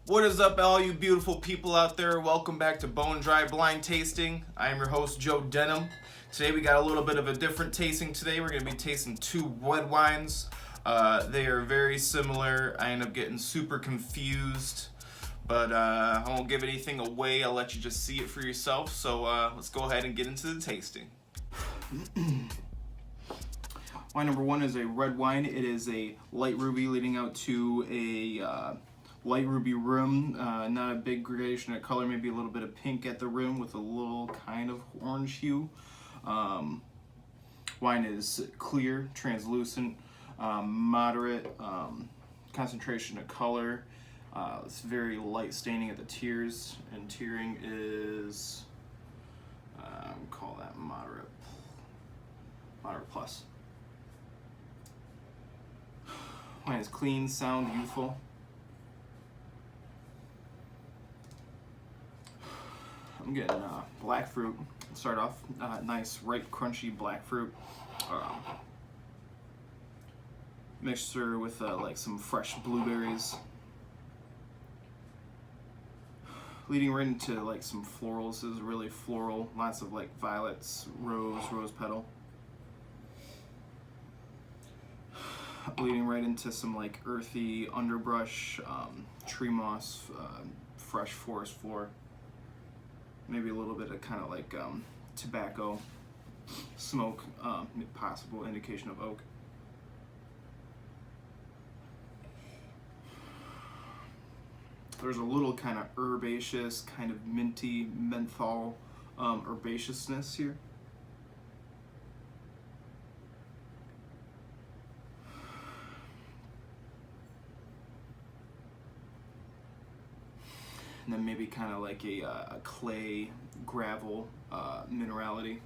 What is up, all you beautiful people out there? Welcome back to Bone Dry Blind Tasting. I am your host, Joe Denham. Today we got a little bit of a different tasting today. We're going to be tasting two red wines. They are very similar. I end up getting super confused, but I won't give anything away. I'll let you just see it for yourself. So let's go ahead and get into the tasting. Wine number one is a red wine. It is a light ruby leading out to a light ruby rim, not a big gradation of color, maybe a little bit of pink at the rim with a little kind of orange hue. Wine is clear, translucent, moderate concentration of color. It's very light staining at the tears, and tearing is, call that moderate plus. Wine is clean, sound, youthful. I'm getting black fruit. Start off nice, ripe, crunchy black fruit. Mixture with like some fresh blueberries. Leading right into like some florals. This is really floral. Lots of like violets, rose petal. Leading right into some like earthy underbrush, tree moss, fresh forest floor. Maybe a little bit of kind of like tobacco, smoke, possible indication of oak. There's a little kind of herbaceous, kind of minty, menthol herbaceousness here. And then maybe kind of like a clay, gravel minerality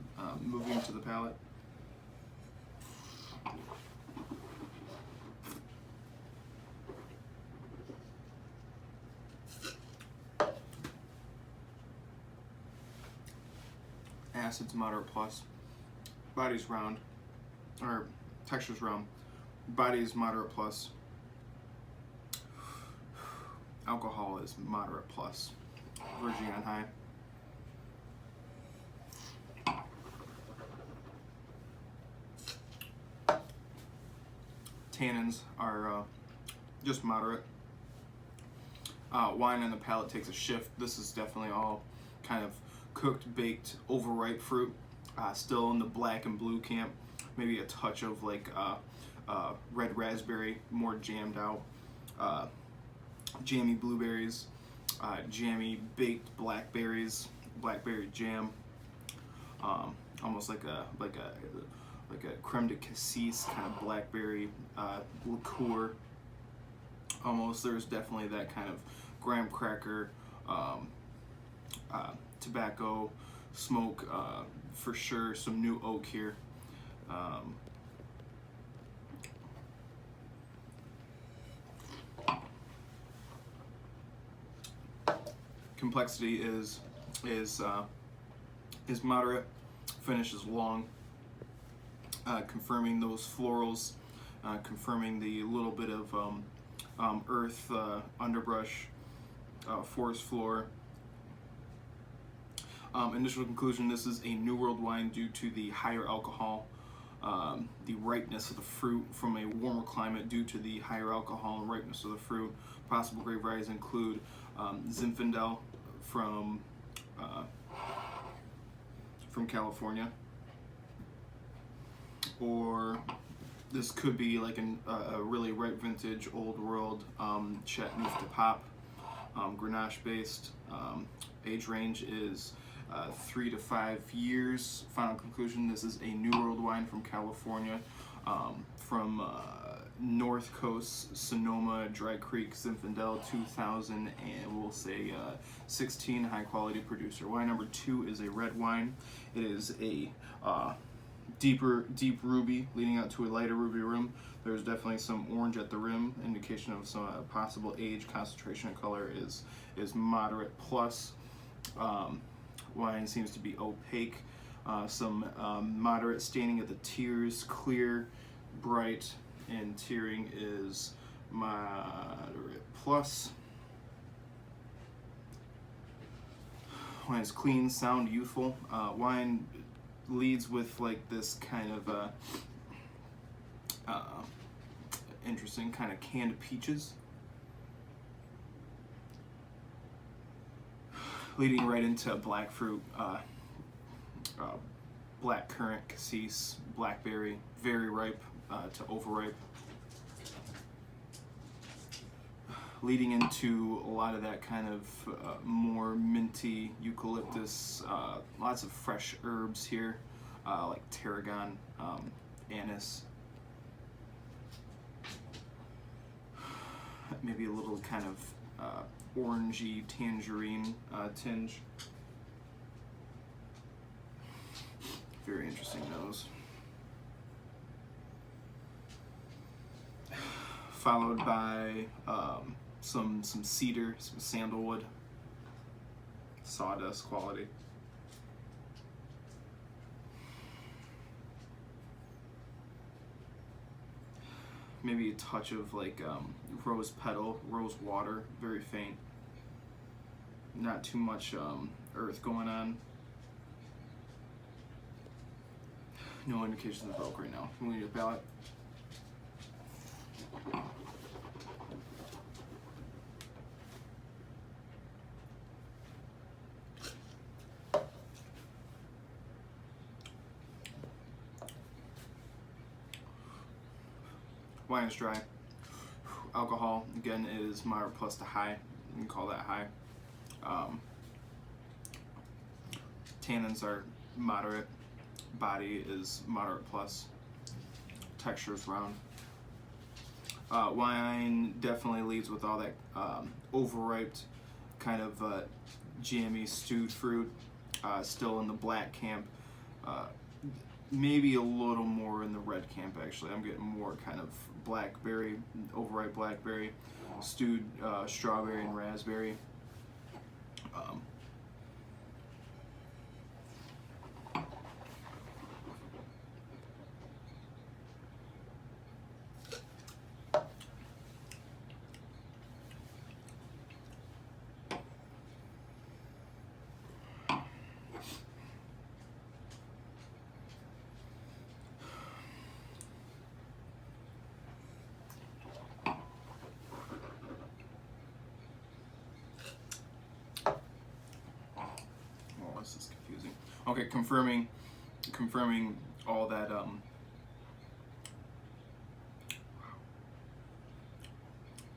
moving to the palate. Acid's moderate plus. Body's round, or texture's round. Body's moderate plus. Alcohol is moderate plus, verging on high. Tannins are just moderate. Wine on the palate takes a shift. This is definitely all kind of cooked, baked, overripe fruit. Still in the black and blue camp. Maybe a touch of like red raspberry, more jammed out. Jammy blueberries, jammy baked blackberries, blackberry jam, almost like a creme de cassis kind of blackberry liqueur. Almost, there's definitely that kind of graham cracker, tobacco, smoke, for sure. Some new oak here. Complexity is moderate. Finish is long, confirming those florals, confirming the little bit of earth, underbrush, forest floor. Initial conclusion: this is a New World wine due to the higher alcohol, the ripeness of the fruit from a warmer climate due to the higher alcohol and ripeness of the fruit. Possible grape varieties include Zinfandel from California, or this could be like a really ripe vintage old world Chateauneuf de Pape, Grenache based. Age range is 3 to 5 years. Final conclusion: this is a New World wine from California, from North Coast, Sonoma, Dry Creek, Zinfandel, 2000, and we'll say 16, high quality producer. Wine number two is a red wine. It is a deep ruby leading out to a lighter ruby rim. There's definitely some orange at the rim, indication of some possible age. Concentration of color is moderate plus. Wine seems to be opaque. Some moderate staining at the tears, clear, bright, and tearing is moderate plus. Wine is clean, sound, youthful. Wine leads with like this kind of interesting kind of canned peaches, leading right into black fruit, black currant, cassis, blackberry, very ripe to overripe, leading into a lot of that kind of more minty eucalyptus, lots of fresh herbs here, like tarragon, anise, maybe a little kind of orangey tangerine tinge. Very interesting nose. Followed by some cedar, some sandalwood, sawdust quality. Maybe a touch of like rose petal, rose water, very faint. Not too much earth going on. No indications of oak right now. We need a palate. Wine is dry. Alcohol, again, is moderate plus to high. You can call that high. Tannins are moderate. Body is moderate plus. Texture is round. Wine definitely leads with all that overripe kind of jammy stewed fruit. Still in the black camp. Maybe a little more in the red camp, actually. I'm getting more kind of blackberry, overripe blackberry, stewed strawberry and raspberry. This is confusing. Okay, confirming all that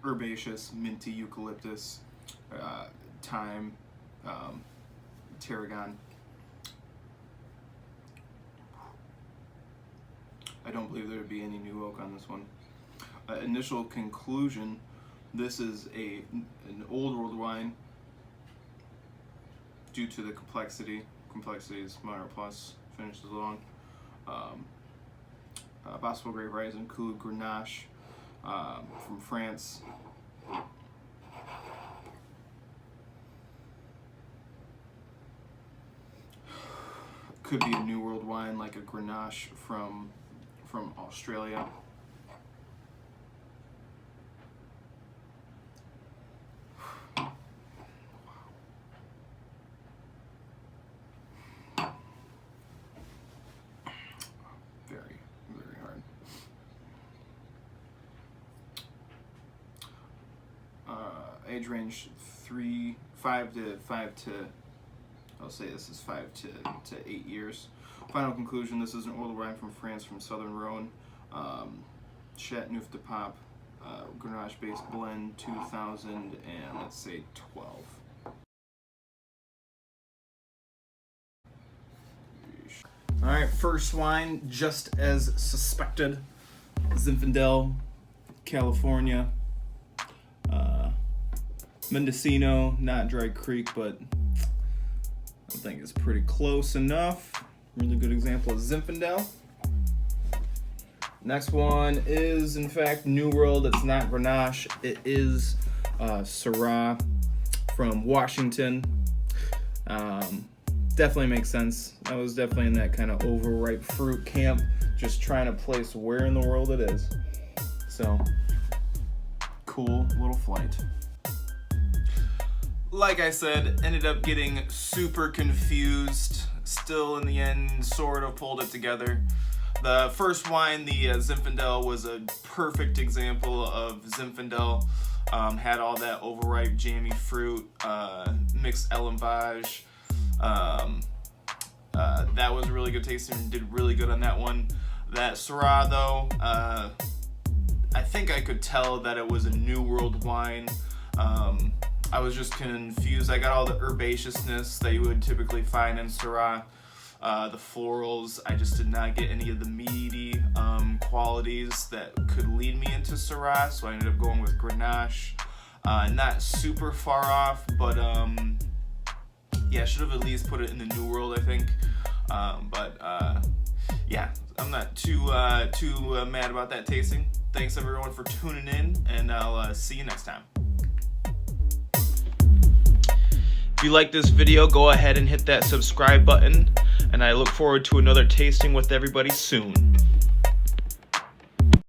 herbaceous, minty eucalyptus, thyme, tarragon. I don't believe there would be any new oak on this one. Initial conclusion: this is an old world wine. Due to the complexity is moderate plus, finishes long. Possible grape varieties include Grenache from France. Could be a New World wine like a Grenache from Australia. Age range 5 to I'll say this is 5 to 8 years. Final conclusion: this is an older wine from France, from Southern Rhone. Chateauneuf de Pape, Grenache based blend, 2000 and let's say 12. All right, first wine, just as suspected, Zinfandel, California. Mendocino, not Dry Creek, but I think it's pretty close enough. Really good example of Zinfandel. Next one is, in fact, New World. It's not Grenache. It is Syrah from Washington. Definitely makes sense. I was definitely in that kind of overripe fruit camp, just trying to place where in the world it is. So, cool little flight. like I said, ended up getting super confused. Still in the end, sort of pulled it together. The first wine, the Zinfandel, was a perfect example of Zinfandel. Had all that overripe jammy fruit, mixed elevage. That was really good tasting, did really good on that one. That Syrah though, I think I could tell that it was a New World wine. I was just confused. I got all the herbaceousness that you would typically find in Syrah. The florals, I just did not get any of the meaty qualities that could lead me into Syrah, so I ended up going with Grenache. Not super far off, but yeah, should have at least put it in the New World, I think. Yeah, I'm not too mad about that tasting. Thanks everyone for tuning in, and I'll see you next time. If you like this video, go ahead and hit that subscribe button, and I look forward to another tasting with everybody soon.